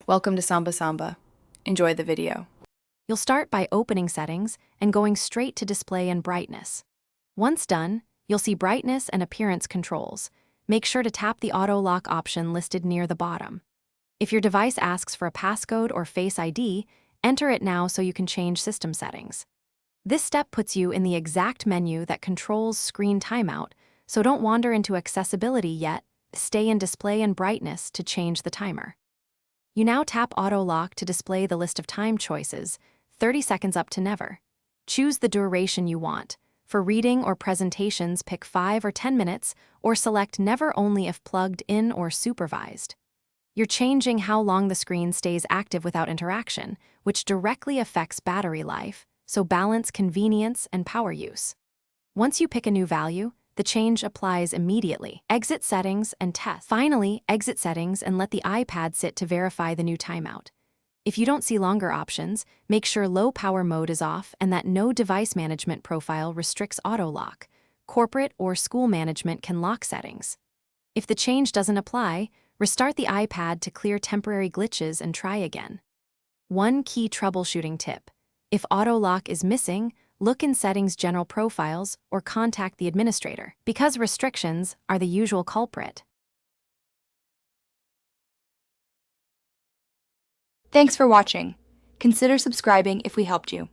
Welcome to Samba Samba. Enjoy the video. You'll start by opening Settings and going straight to Display and Brightness. Once done, you'll see Brightness and Appearance controls. Make sure to tap the Auto Lock option listed near the bottom. If your device asks for a passcode or Face ID, enter it now so you can change system settings. This step puts you in the exact menu that controls screen timeout, so don't wander into accessibility yet. Stay in Display and Brightness to change the timer. You now tap Auto Lock to display the list of time choices, 30 seconds up to never. Choose the duration you want. For reading or presentations, pick 5 or 10 minutes, or select Never only if plugged in or supervised. You're changing how long the screen stays active without interaction, which directly affects battery life, so balance convenience and power use. Once you pick a new value, the change applies immediately. Exit Settings and test. Finally, exit Settings and let the iPad sit to verify the new timeout. If you don't see longer options, make sure low power mode is off and that no device management profile restricts auto lock. Corporate or school management can lock settings. If the change doesn't apply, restart the iPad to clear temporary glitches and try again. One key troubleshooting tip: if auto lock is missing, look in Settings General Profiles or contact the administrator, because restrictions are the usual culprit. Thanks for watching. Consider subscribing if we helped you.